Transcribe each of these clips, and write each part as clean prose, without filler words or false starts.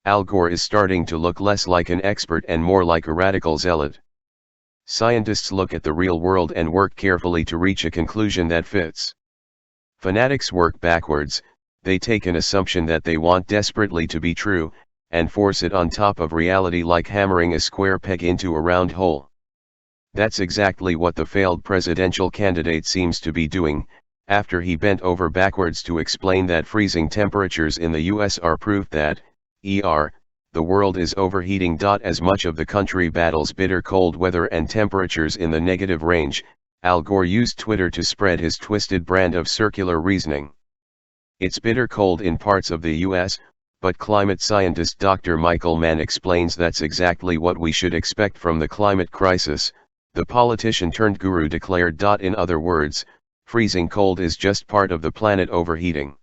Al Gore is starting to look less like an expert and more like a radical zealot. Scientists look at the real world and work carefully to reach a conclusion that fits. Fanatics work backwards. They take an assumption that they want desperately to be true, and force it on top of reality like hammering a square peg into a round hole. That's exactly what the failed presidential candidate seems to be doing, after he bent over backwards to explain that freezing temperatures in the U.S. are proof that, the world is overheating. As much of the country battles bitter cold weather and temperatures in the negative range, Al Gore used Twitter to spread his twisted brand of circular reasoning. It's bitter cold in parts of the U.S., but climate scientist Dr. Michael Mann explains that's exactly what we should expect from the climate crisis, the politician-turned-guru declared. In other words, freezing cold is just part of the planet overheating.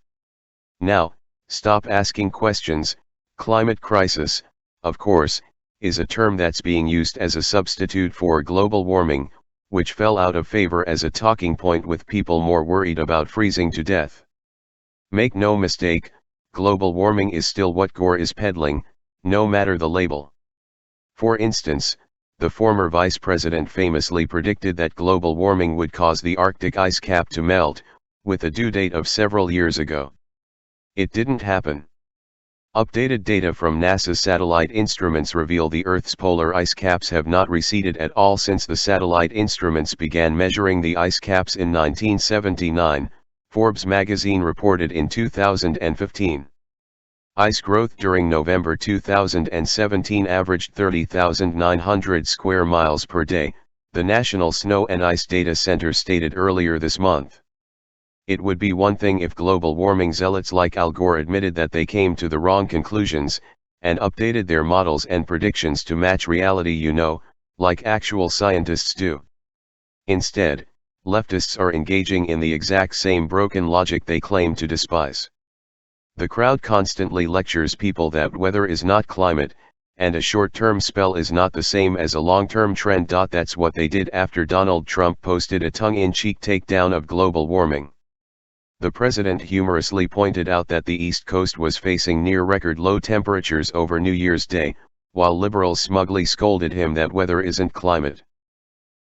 Now, stop asking questions. Climate crisis, of course, is a term that's being used as a substitute for global warming, which fell out of favor as a talking point with people more worried about freezing to death. Make no mistake, global warming is still what Gore is peddling, no matter the label. For instance, the former vice president famously predicted that global warming would cause the Arctic ice cap to melt, with a due date of several years ago. It didn't happen. Updated data from NASA's satellite instruments reveal the Earth's polar ice caps have not receded at all since the satellite instruments began measuring the ice caps in 1979, Forbes magazine reported in 2015. Ice growth during November 2017 averaged 30,900 square miles per day, the National Snow and Ice Data Center stated earlier this month. It would be one thing if global warming zealots like Al Gore admitted that they came to the wrong conclusions, and updated their models and predictions to match reality, like actual scientists do. Instead, leftists are engaging in the exact same broken logic they claim to despise. The crowd constantly lectures people that weather is not climate, and a short-term spell is not the same as a long-term trend. That's what they did after Donald Trump posted a tongue-in-cheek takedown of global warming. The president humorously pointed out that the East Coast was facing near-record low temperatures over New Year's Day, while liberals smugly scolded him that weather isn't climate.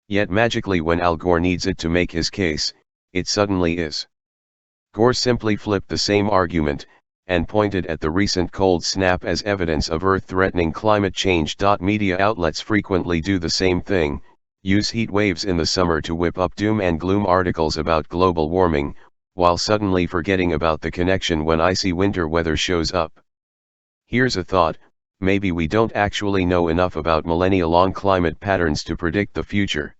Yet magically, when Al Gore needs it to make his case, it suddenly is. Gore simply flipped the same argument, and pointed at the recent cold snap as evidence of Earth-threatening climate change. Media outlets frequently do the same thing, use heat waves in the summer to whip up doom and gloom articles about global warming, while suddenly forgetting about the connection when icy winter weather shows up. Here's a thought: maybe we don't actually know enough about millennia-long climate patterns to predict the future.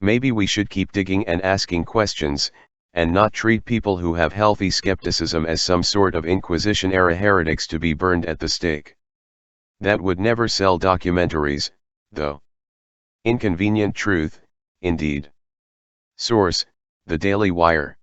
Maybe we should keep digging and asking questions, and not treat people who have healthy skepticism as some sort of Inquisition-era heretics to be burned at the stake. That would never sell documentaries, though. Inconvenient truth, indeed. Source: The Daily Wire.